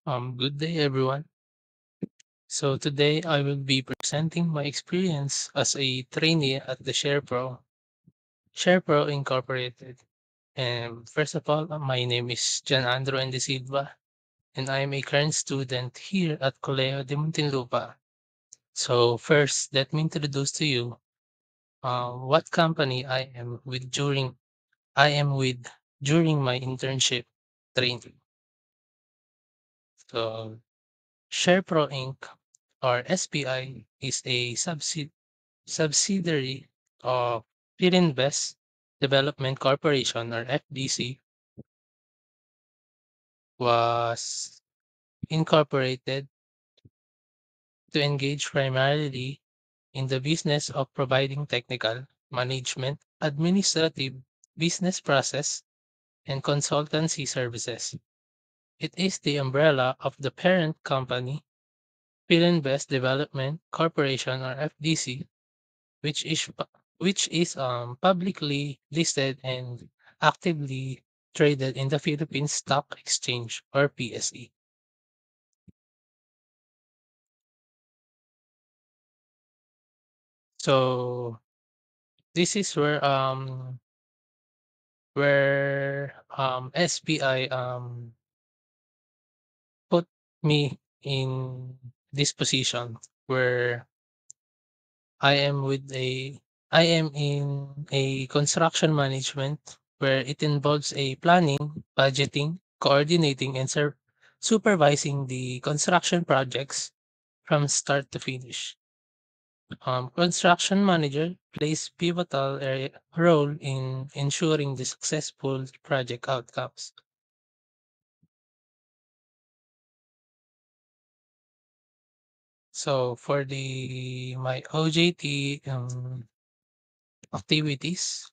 Good day, everyone. So today I will be presenting my experience as a trainee at the SharePro Incorporated. And first of all, my name is Jan Andro and de Silva, and I am a current student here at Colegio de Muntinlupa. So first, let me introduce to you what company I am with during my internship training. So SharePro Inc. or SPI is a subsidiary of Fininvest Development Corporation or FDC, was incorporated to engage primarily in the business of providing technical, management, administrative, business process, and consultancy services. It is the umbrella of the parent company, Fininvest Development Corporation or FDC, which is publicly listed and actively traded in the Philippine Stock Exchange or PSE. So this is where SPI put me in this position where I am with a I am in a construction management where it involves a planning, budgeting, coordinating, and supervising the construction projects from start to finish. Construction manager plays pivotal role in ensuring the successful project outcomes. So for the my OJT activities,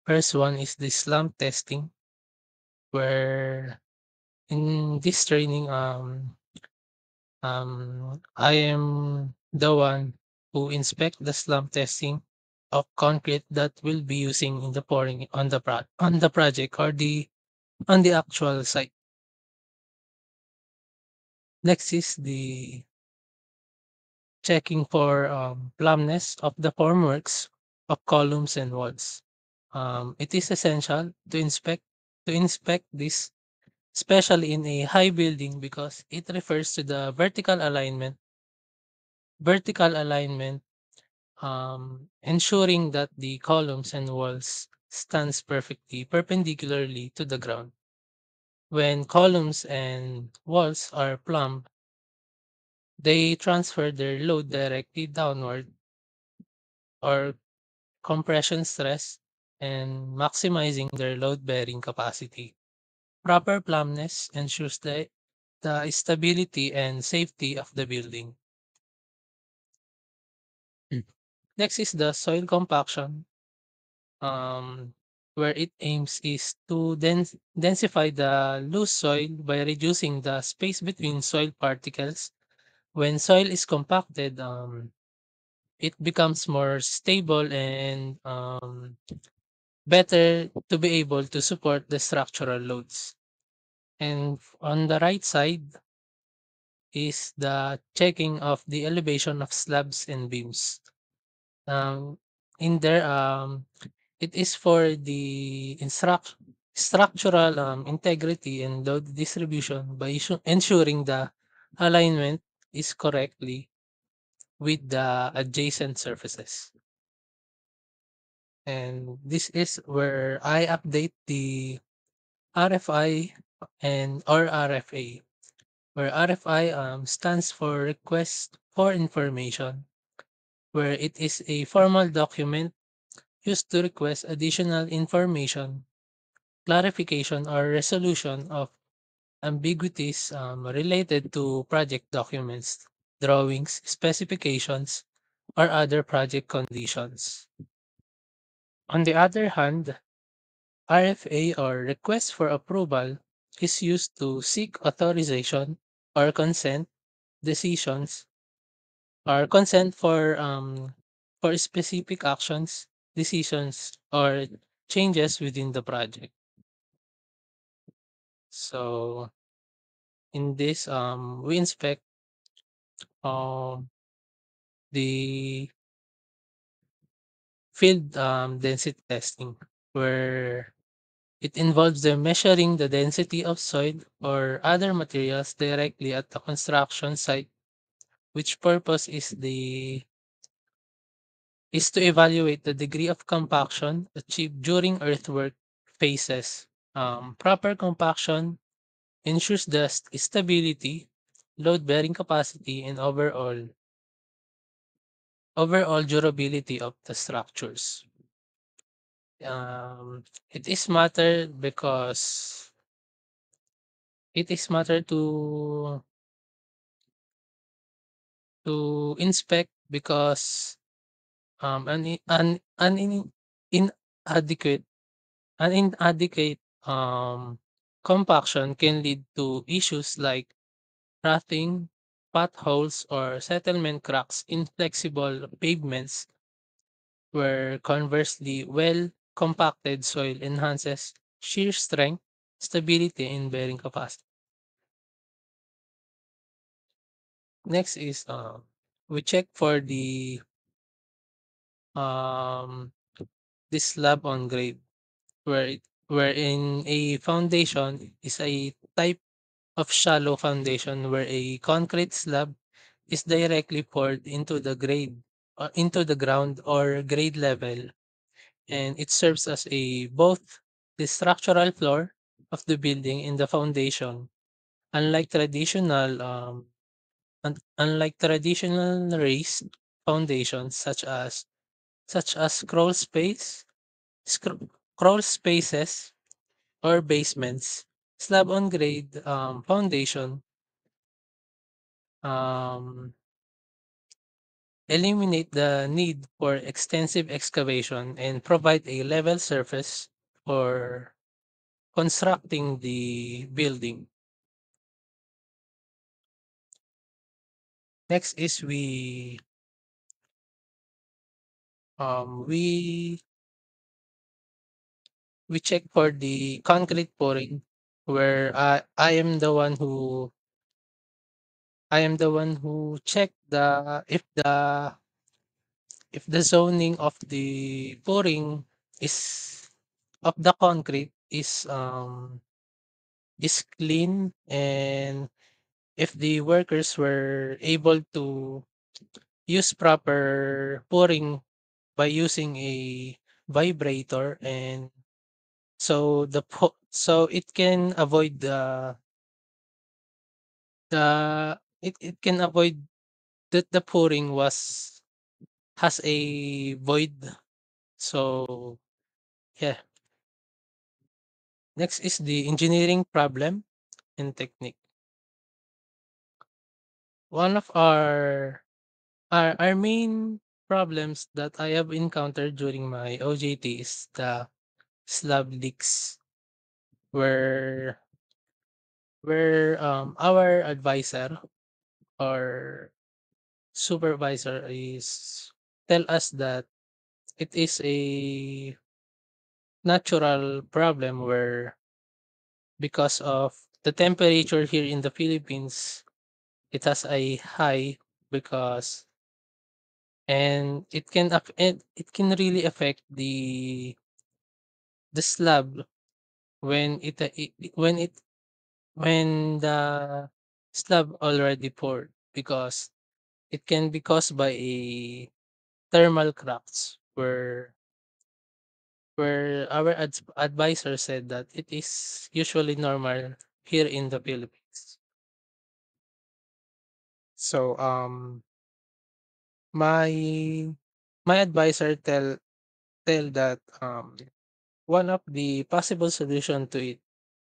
first one is the slump testing, where in this training, I am the one who inspect the slump testing of concrete that will be using in the pouring on on the project or the on the actual site. Next is the checking for plumbness of the formworks of columns and walls. It is essential to inspect this, especially in a high building, because it refers to the vertical alignment, ensuring that the columns and walls stands perfectly perpendicularly to the ground. When columns and walls are plumb, they transfer their load directly downward or compression stress and maximizing their load bearing capacity. Proper plumbness ensures the stability and safety of the building. Mm. Next is the soil compaction, where it aims is to densify the loose soil by reducing the space between soil particles. When soil is compacted, it becomes more stable and better to be able to support the structural loads. And on the right side is the checking of the elevation of slabs and beams. Um, in there, it is for the structural integrity and load distribution by ensuring the alignment is correctly with the adjacent surfaces. And this is where I update the RFI and or RFA, where RFI stands for Request for Information, where it is a formal document used to request additional information, clarification, or resolution of ambiguities related to project documents, drawings, specifications, or other project conditions. On the other hand, RFA or request for approval is used to seek authorization or consent decisions or consent for specific actions, decisions, or changes within the project. So In this, we inspect um, the field density testing, where it involves the measuring the density of soil or other materials directly at the construction site, which purpose is to evaluate the degree of compaction achieved during earthwork phases. Proper compaction ensures the stability, load bearing capacity, and overall durability of the structures. It is matter because it is matter to inspect because an inadequate inadequate compaction can lead to issues like rotting, potholes, or settlement cracks in flexible pavements, where conversely, well compacted soil enhances shear strength, stability, and bearing capacity. Next is we check for um the slab on grade, wherein a foundation is a type of shallow foundation where a concrete slab is directly poured into the grade or into the ground or grade level, and it serves as a both the structural floor of the building and the foundation. Unlike traditional unlike traditional raised foundations such as scr- crawl spaces or basements, slab on grade foundation um, eliminate the need for extensive excavation and provide a level surface for constructing the building. Next is we check for the concrete pouring, where I am the one who check the if the zoning of the pouring is of the concrete is clean, and if the workers were able to use proper pouring by using a vibrator, and so it can avoid it can avoid that the pouring was has a void. So yeah. Next is the engineering problem and technique. One of our main problems that I have encountered during my OJT is the slab leaks, where our advisor or supervisor is tell us that it is a natural problem, where because of the temperature here in the Philippines, it has a high because and it can really affect the slab when when the slab already poured, because it can be caused by a thermal cracks, where our advisor said that it is usually normal here in the Philippines. So my my advisor tell that one of the possible solution to it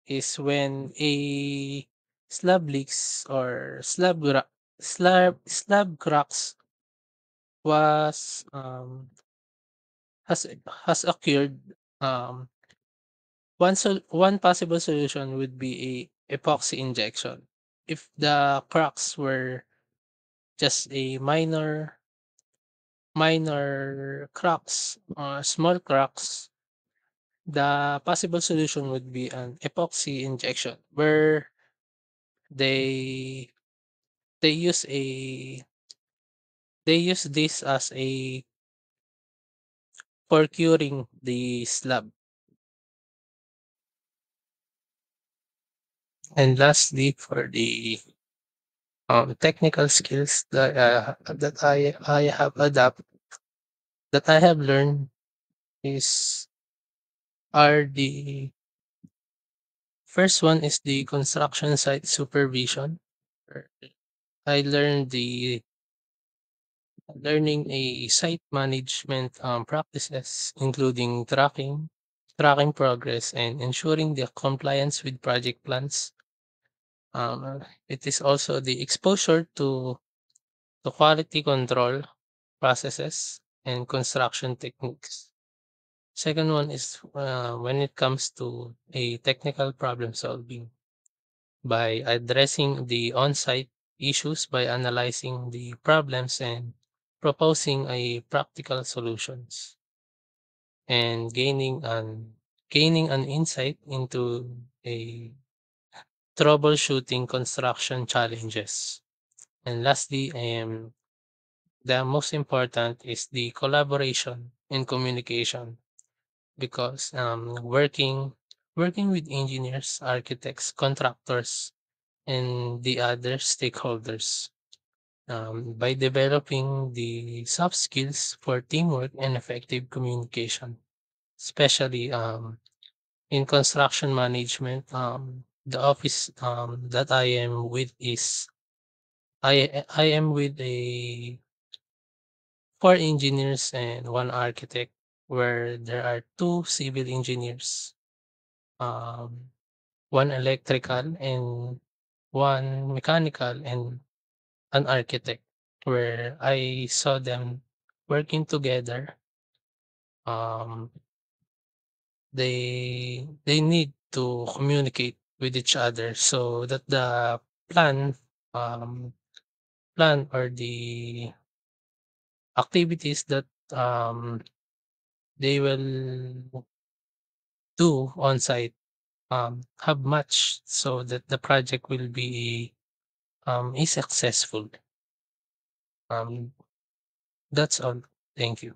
is when a slab leaks or slab cracks was has has occurred. One possible solution would be a epoxy injection. If the cracks were just a minor cracks or small cracks, the possible solution would be an epoxy injection, They they use a they use this as a for curing the slab. And lastly, for the technical skills that I have that I have learned is are the first one is the construction site supervision. Er, I learned the learning a site management practices, including tracking progress, and ensuring the compliance with project plans. It is also the exposure to quality control processes and construction techniques. Second one is when it comes to a technical problem solving by addressing the on-site issues by analyzing the problems and proposing a practical solutions and gaining an insight into a troubleshooting construction challenges. And lastly, the most important is the collaboration and communication because working with engineers, architects, contractors, and the other stakeholders by developing the soft skills for teamwork and effective communication, especially in construction management. The office that I am with is I am with a four engineers and one architect, where there are two civil engineers, um, one electrical and one mechanical, and an architect, where I saw them working together. Um, they need to communicate with each other so that the plan um, plan or the activities that um, they will do on site have matched so that the project will be is successful. Um, that's all. Thank you.